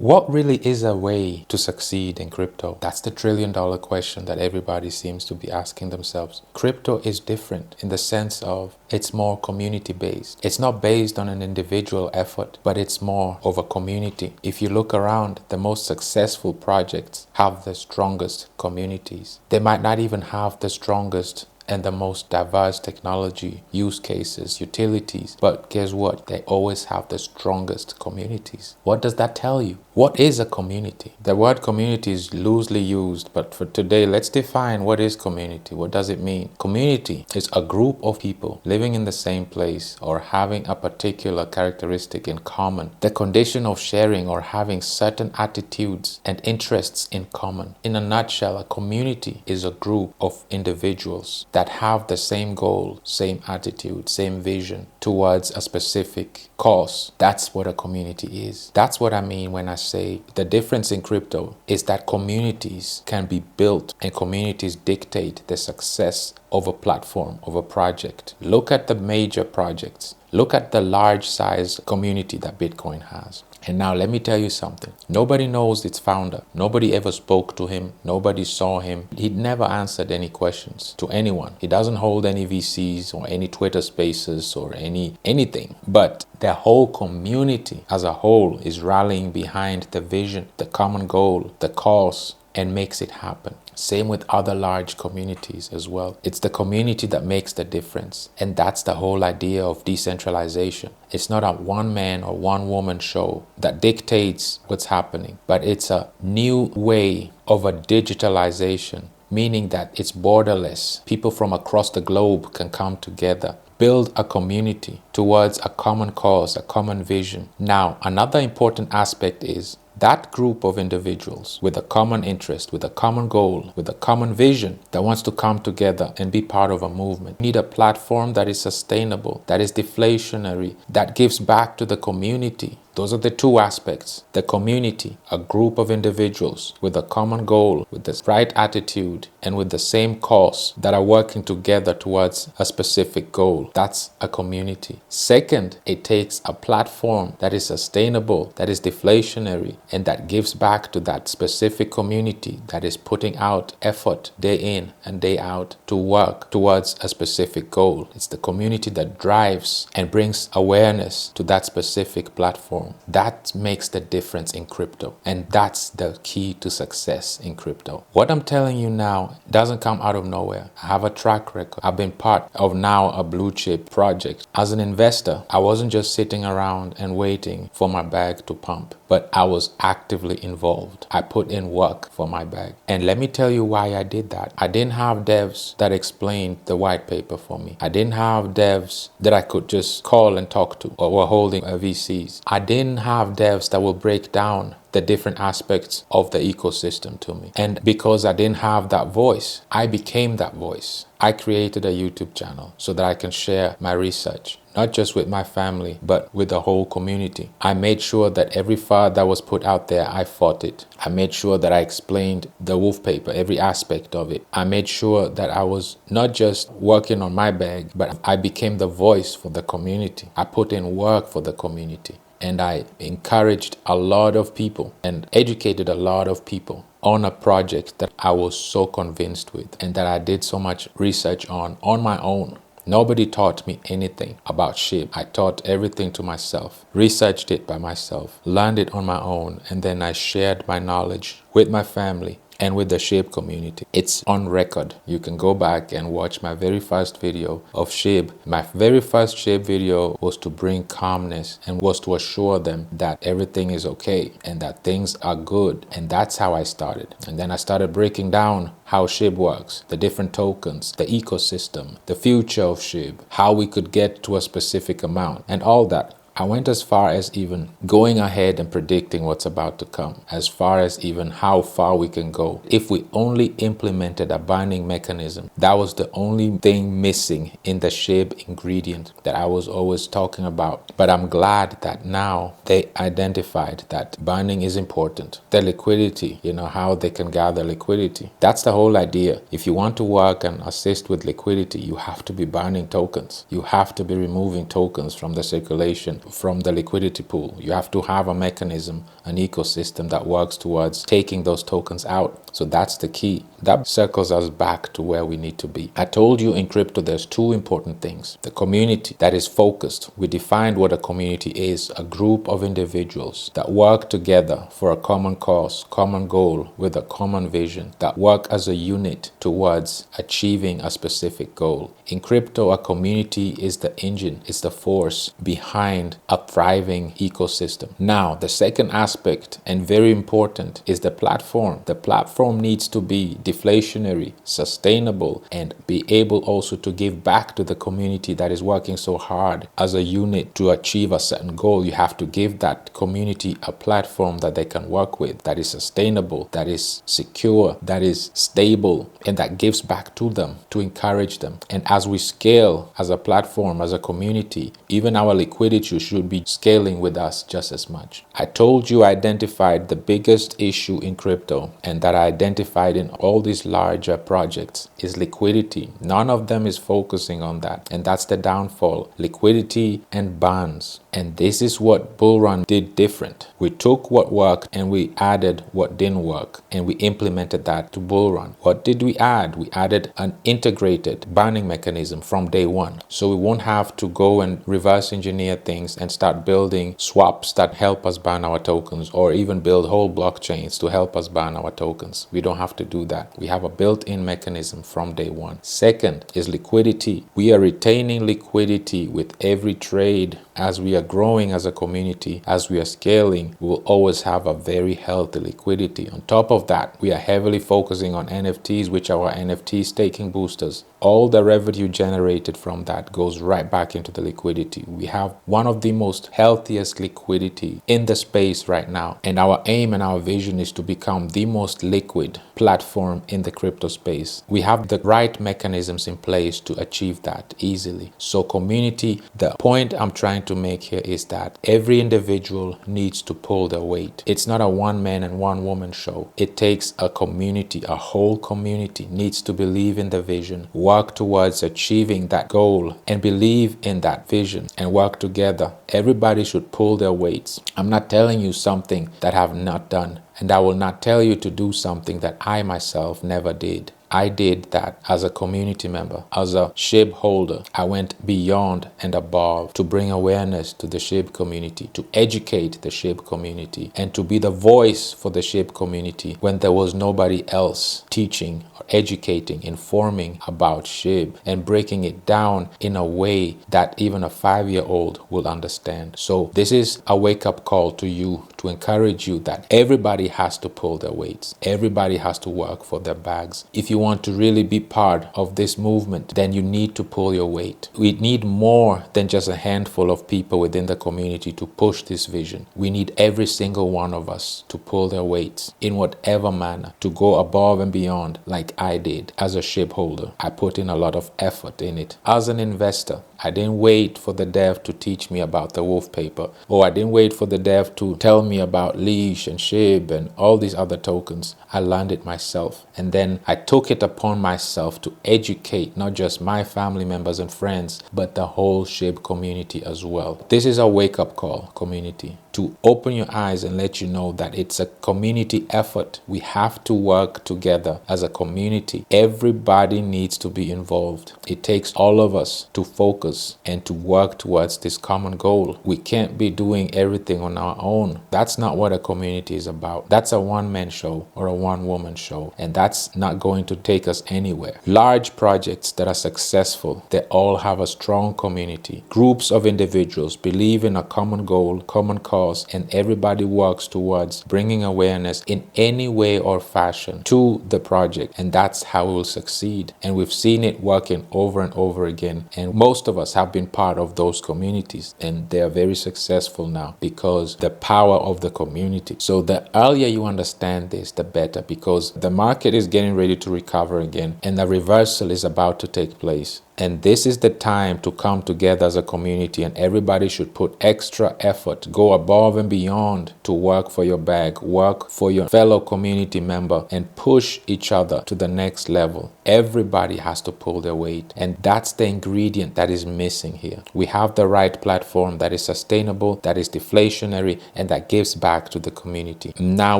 What really is a way to succeed in crypto? That's the trillion-dollar question that everybody seems to be asking themselves. Crypto is different in the sense of it's more community-based. It's not based on an individual effort, but it's more of a community. If you look around, the most successful projects have the strongest communities. They might not even have the strongest and the most diverse technology, use cases, utilities. But guess what? They always have the strongest communities. What does that tell you? What is a community? The word community is loosely used, but for today, let's define what is community. What does it mean? Community is a group of people living in the same place or having a particular characteristic in common. The condition of sharing or having certain attitudes and interests in common. In a nutshell, a community is a group of individuals that have the same goal, same attitude, same vision towards a specific cause. That's what a community is. That's what I mean when I say the difference in crypto is that communities can be built and communities dictate the success of a platform, of a project. Look at the major projects. Look at the large size community that Bitcoin has. And now let me tell you something. Nobody knows its founder. Nobody ever spoke to him. Nobody saw him. He never answered any questions to anyone. He doesn't hold any VCs or any Twitter spaces or anything. But the whole community as a whole is rallying behind the vision, the common goal, the cause, and makes it happen. Same with other large communities as well. It's the community that makes the difference. And that's the whole idea of decentralization. It's not a one man or one woman show that dictates what's happening, but it's a new way of a digitalization, meaning that it's borderless. People from across the globe can come together, build a community towards a common cause, a common vision. Now, another important aspect is that group of individuals with a common interest, with a common goal, with a common vision that wants to come together and be part of a movement. You need a platform that is sustainable, that is deflationary, that gives back to the community. Those are the two aspects. The community, a group of individuals with a common goal, with the right attitude, and with the same cause that are working together towards a specific goal. That's a community. Second, it takes a platform that is sustainable, that is deflationary, and that gives back to that specific community that is putting out effort day in and day out to work towards a specific goal. It's the community that drives and brings awareness to that specific platform. That makes the difference in crypto. And that's the key to success in crypto. What I'm telling you now doesn't come out of nowhere. I have a track record. I've been part of now a blue chip project. As an investor, I wasn't just sitting around and waiting for my bag to pump, but I was actively involved. I put in work for my bag. And let me tell you why I did that. I didn't have devs that explained the white paper for me. I didn't have devs that I could just call and talk to or were holding VCs. I didn't have devs that will break down the different aspects of the ecosystem to me. And because I didn't have that voice, I became that voice. I created a YouTube channel so that I can share my research, not just with my family, but with the whole community. I made sure that every file that was put out there, I fought it. I made sure that I explained the wolf paper, every aspect of it. I made sure that I was not just working on my bag, but I became the voice for the community. I put in work for the community. And I encouraged a lot of people and educated a lot of people on a project that I was so convinced with and that I did so much research on my own. Nobody taught me anything about SHIB. I taught everything to myself, researched it by myself, learned it on my own, and then I shared my knowledge with my family and with the SHIB community. It's on record. You can go back and watch my very first video of SHIB. My very first SHIB video was to bring calmness and was to assure them that everything is okay and that things are good. And that's how I started. And then I started breaking down how SHIB works, the different tokens, the ecosystem, the future of SHIB, how we could get to a specific amount and all that. I went as far as even going ahead and predicting what's about to come, as far as even how far we can go. If we only implemented a binding mechanism, that was the only thing missing in the SHIB ingredient that I was always talking about. But I'm glad that now they identified that binding is important. The liquidity, how they can gather liquidity. That's the whole idea. If you want to work and assist with liquidity, you have to be binding tokens. You have to be removing tokens from the circulation from the liquidity pool. You have to have a mechanism, an ecosystem that works towards taking those tokens out. So that's the key. That circles us back to where we need to be. I told you in crypto there's two important things. The community that is focused. We defined what a community is: a group of individuals that work together for a common cause, common goal, with a common vision, that work as a unit towards achieving a specific goal. In crypto, a community is the engine, it's the force behind a thriving ecosystem. Now, the second aspect, and very important, is the platform. The platform needs to be deflationary, sustainable, and be able also to give back to the community that is working so hard as a unit to achieve a certain goal. You have to give that community a platform that they can work with, that is sustainable, that is secure, that is stable, and that gives back to them to encourage them. And as we scale as a platform, as a community, even our liquidity should be scaling with us just as much. I told you I identified the biggest issue in crypto, and that I identified in all these larger projects is liquidity. None of them is focusing on that, and that's the downfall. Liquidity and bonds. And this is what Bullrun did different. We took what worked and we added what didn't work, and we implemented that to Bullrun. What did we add? We added an integrated banning mechanism from day one. So we won't have to go and reverse engineer things and start building swaps that help us ban our tokens, or even build whole blockchains to help us ban our tokens. We don't have to do that. We have a built-in mechanism from day one. Second is liquidity. We are retaining liquidity with every trade. As we are growing as a community, as we are scaling, we will always have a very healthy liquidity. On top of that, we are heavily focusing on NFTs, which are our NFT staking boosters. All the revenue generated from that goes right back into the liquidity. We have one of the most healthiest liquidity in the space right now. And our aim and our vision is to become the most liquid platform in the crypto space. We have the right mechanisms in place to achieve that easily. So community, the point I'm trying to make here is that every individual needs to pull their weight. It's not a one man and one woman show. It takes a community, a whole community needs to believe in the vision, work towards achieving that goal, and believe in that vision and work together. Everybody should pull their weights. I'm not telling you something that I have not done, and I will not tell you to do something that I myself never did. I did that as a community member, as a SHIB holder. I went beyond and above to bring awareness to the SHIB community, to educate the SHIB community, and to be the voice for the SHIB community when there was nobody else teaching or educating, informing about SHIB, and breaking it down in a way that even a 5-year-old will understand. So this is a wake-up call to you, to encourage you that everybody has to pull their weights. Everybody has to work for their bags. If you want to really be part of this movement, then you need to pull your weight. We need more than just a handful of people within the community to push this vision. We need every single one of us to pull their weights in whatever manner, to go above and beyond like I did as a SHIB holder. I put in a lot of effort in it. As an investor, I didn't wait for the dev to teach me about the wolf paper, or I didn't wait for the dev to tell me about Leash and SHIB and all these other tokens. I learned it myself, and then I took it upon myself to educate not just my family members and friends, but the whole SHIB community as well. This is a wake-up call, community, to open your eyes and let you know that it's a community effort. We have to work together as a community. Everybody needs to be involved. It takes all of us to focus and to work towards this common goal. We can't be doing everything on our own. That's not what a community is about. That's a one-man show or a one-woman show, and that's not going to take us anywhere. Large projects that are successful, they all have a strong community. Groups of individuals believe in a common goal, common cause, and everybody works towards bringing awareness in any way or fashion to the project, and that's how we will succeed. And we've seen it working over and over again, and most of us have been part of those communities, and they are very successful now because the power of the community. So the earlier you understand this, the better, because the market is getting ready to recover again, and the reversal is about to take place. And this is the time to come together as a community, and everybody should put extra effort, go above and beyond to work for your bag, work for your fellow community member, and push each other to the next level. Everybody has to pull their weight, and that's the ingredient that is missing here. We have the right platform that is sustainable, that is deflationary, and that gives back to the community. Now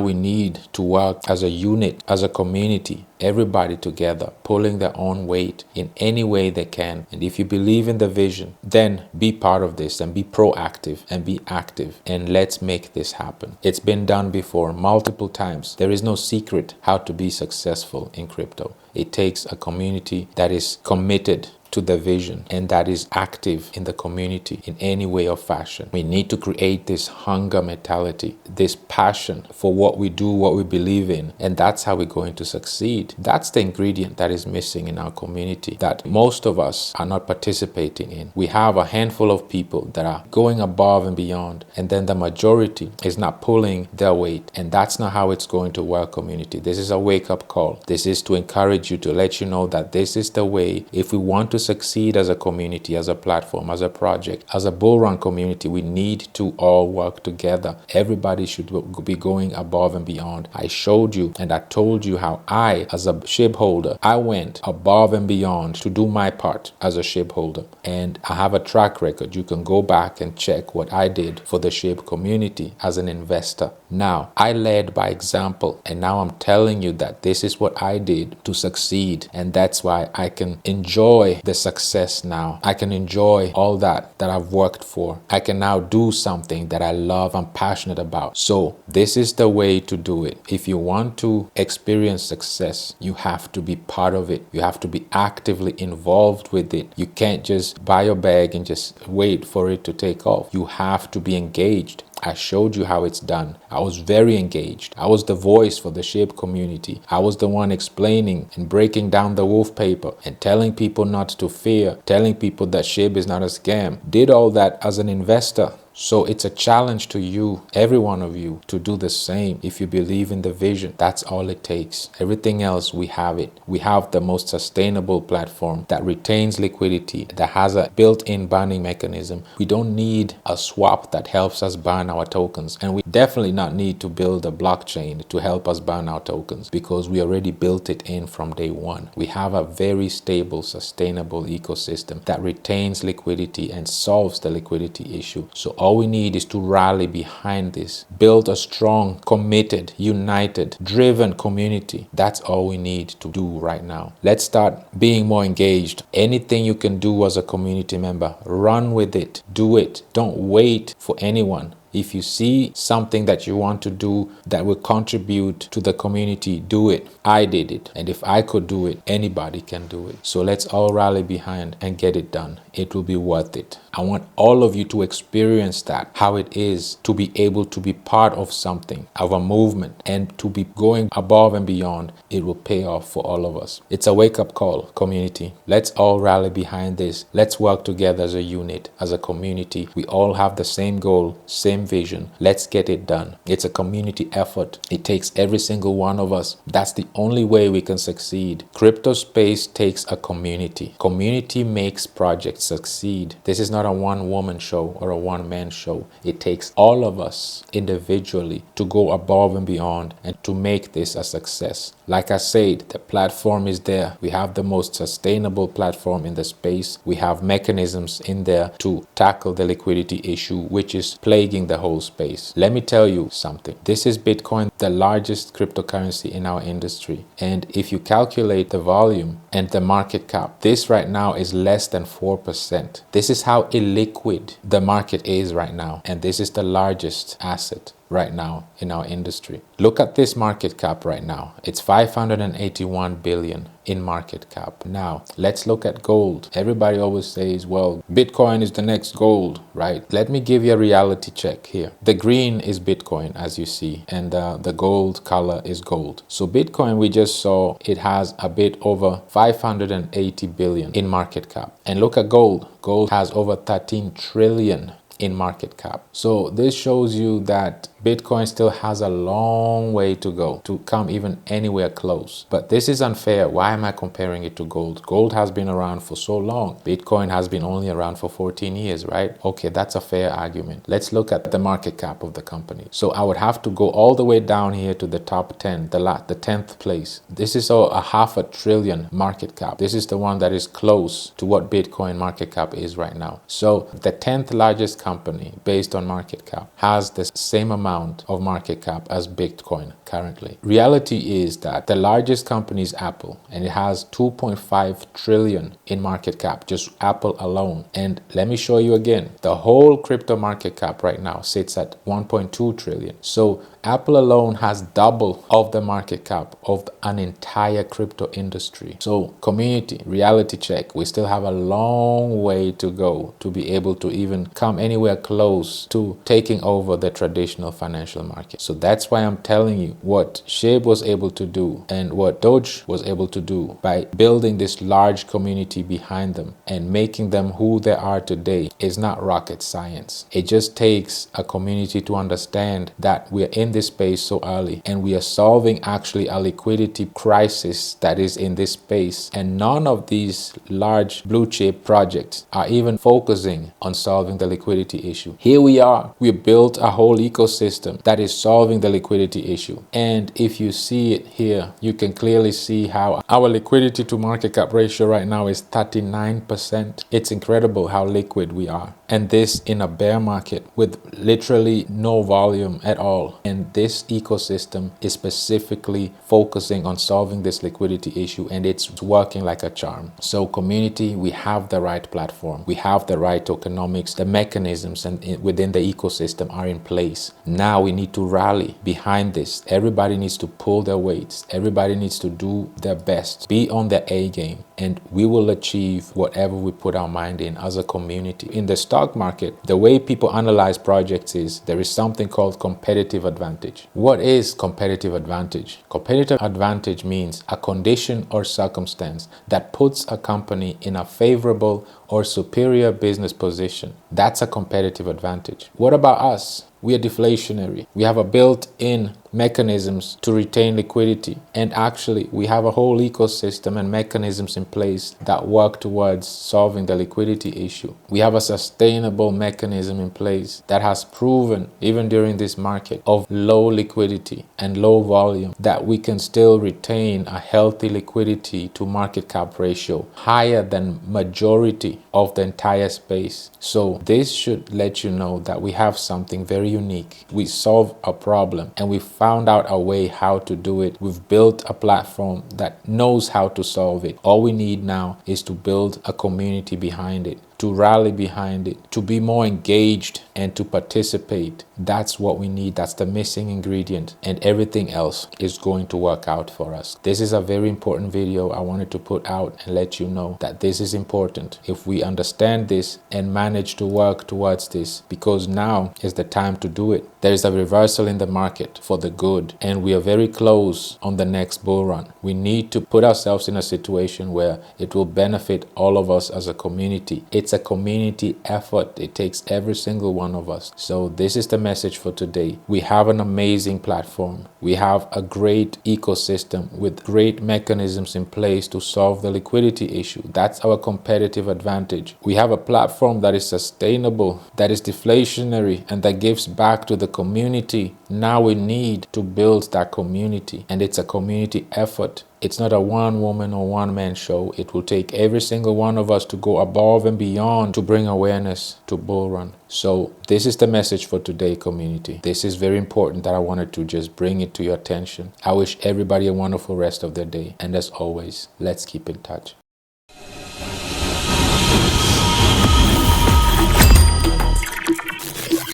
we need to work as a unit, as a community, everybody together, pulling their own weight in any way they can. And if you believe in the vision, then be part of this and be proactive and be active, and let's make this happen. It's been done before multiple times. There is no secret how to be successful in crypto. It takes a community that is committed to the vision and that is active in the community in any way or fashion. We need to create this hunger mentality, this passion for what we do, what we believe in, and that's how we're going to succeed. That's the ingredient that is missing in our community that most of us are not participating in. We have a handful of people that are going above and beyond, and then the majority is not pulling their weight, and that's not how it's going to work, community. This is a wake-up call. This is to encourage you, to let you know that this is the way. If we want to succeed as a community, as a platform, as a project, as a Bull Run community, we need to all work together. Everybody should be going above and beyond. I showed you and I told you how I, as a SHIB holder, I went above and beyond to do my part as a SHIB holder. And I have a track record. You can go back and check what I did for the SHIB community as an investor. Now, I led by example, and now I'm telling you that this is what I did to succeed, and that's why I can enjoy the success now. I can enjoy all that I've worked for. I can now do something that I love, I'm passionate about. So this is the way to do it. If you want to experience success, you have to be part of it. You have to be actively involved with it. You can't just buy your bag and just wait for it to take off. You have to be engaged. I showed you how it's done. I was very engaged. I was the voice for the SHIB community. I was the one explaining and breaking down the wolf paper and telling people not to fear, telling people that SHIB is not a scam. Did all that as an investor. So it's a challenge to you, every one of you, to do the same. If you believe in the vision, that's all it takes. Everything else, we have it. We have the most sustainable platform that retains liquidity, that has a built-in burning mechanism. We don't need a swap that helps us burn our tokens. And we definitely not need to build a blockchain to help us burn our tokens, because we already built it in from day one. We have a very stable, sustainable ecosystem that retains liquidity and solves the liquidity issue. So all we need is to rally behind this, build a strong, committed, united, driven community. That's all we need to do right now. Let's start being more engaged. Anything you can do as a community member, run with it, do it. Don't wait for anyone. If you see something that you want to do that will contribute to the community, do it. I did it. And if I could do it, anybody can do it. So let's all rally behind and get it done. It will be worth it. I want all of you to experience that, how it is to be able to be part of something, of a movement, and to be going above and beyond. It will pay off for all of us. It's a wake-up call, community. Let's all rally behind this. Let's work together as a unit, as a community. We all have the same goal, same vision. Let's get it done. It's a community effort. It takes every single one of us. That's the only way we can succeed. Crypto space takes a community. Community makes projects succeed. This is not a one-woman show or a one-man show. It takes all of us individually to go above and beyond and to make this a success. Like I said, the platform is there. We have the most sustainable platform in the space. We have mechanisms in there to tackle the liquidity issue, which is plaguing the whole space. Let me tell you something. This is Bitcoin, the largest cryptocurrency in our industry. And if you calculate the volume and the market cap, this right now is less than 4%. This is how illiquid the market is right now. And this is the largest asset right now in our industry. Look at this market cap right now. It's 581 billion in market cap. Now, let's look at gold. Everybody always says, well, Bitcoin is the next gold, right? Let me give you a reality check here. The green is Bitcoin, as you see, and the gold color is gold. So Bitcoin, we just saw, it has a bit over 580 billion in market cap. And look at gold. Gold has over 13 trillion in market cap. So this shows you that Bitcoin still has a long way to go to come even anywhere close. But this is unfair. Why am I comparing it to gold? Gold has been around for so long. Bitcoin has been only around for 14 years, right? Okay, that's a fair argument. Let's look at the market cap of the company. So I would have to go all the way down here to the top 10, the 10th place. This is a $500 billion market cap. This is the one that is close to what Bitcoin market cap is right now. So the 10th largest company based on market cap has the same amount of market cap as Bitcoin currently. Reality is that the largest company is Apple, and it has 2.5 trillion in market cap, just Apple alone. And let me show you again, the whole crypto market cap right now sits at 1.2 trillion. So Apple alone has double of the market cap of an entire crypto industry. So community, reality check, we still have a long way to go to be able to even come anywhere close to taking over the traditional financial market. So that's why I'm telling you what Shib was able to do and what Doge was able to do by building this large community behind them and making them who they are today is not rocket science. It just takes a community to understand that we're in this space so early and we are solving actually a liquidity crisis that is in this space, and none of these large blue chip projects are even focusing on solving the liquidity issue. Here we are, we built a whole ecosystem that is solving the liquidity issue, and if you see it here, you can clearly see how our liquidity to market cap ratio right now is 39%. It's incredible how liquid we are, and this in a bear market with literally no volume at all. And this ecosystem is specifically focusing on solving this liquidity issue, and it's working like a charm. So community, we have the right platform, we have the right tokenomics, the mechanisms and within the ecosystem are in place. Now we need to rally behind this. Everybody needs to pull their weights, everybody needs to do their best, be on their A game, and we will achieve whatever we put our mind in as a community. In the stock market, the way people analyze projects is there is something called competitive advantage. What is competitive advantage? Competitive advantage means a condition or circumstance that puts a company in a favorable or superior business position. That's a competitive advantage. What about us? We are deflationary. We have a built-in mechanisms to retain liquidity, and actually we have a whole ecosystem and mechanisms in place that work towards solving the liquidity issue. We have a sustainable mechanism in place that has proven even during this market of low liquidity and low volume that we can still retain a healthy liquidity to market cap ratio higher than majority of the entire space. So this should let you know that we have something very unique. We solve a problem and we found out a way how to do it. We've built a platform that knows how to solve it. All we need now is to build a community behind it, to rally behind it, to be more engaged and to participate. That's what we need. That's the missing ingredient, and everything else is going to work out for us. This is a very important video I wanted to put out and let you know that this is important. If we understand this and manage to work towards this, because now is the time to do it. There is a reversal in the market for the good, and we are very close on the next bull run. We need to put ourselves in a situation where it will benefit all of us as a community. It's a community effort. It takes every single one of us. So this is the message for today. We have an amazing platform. We have a great ecosystem with great mechanisms in place to solve the liquidity issue. That's our competitive advantage. We have a platform that is sustainable, that is deflationary, and that gives back to the community. Now we need to build that community, and it's a community effort. It's not a one woman or one man show. It will take every single one of us to go above and beyond to bring awareness to Bull Run. So this is the message for today, community. This is very important that I wanted to just bring it to your attention. I wish everybody a wonderful rest of their day. And as always, let's keep in touch.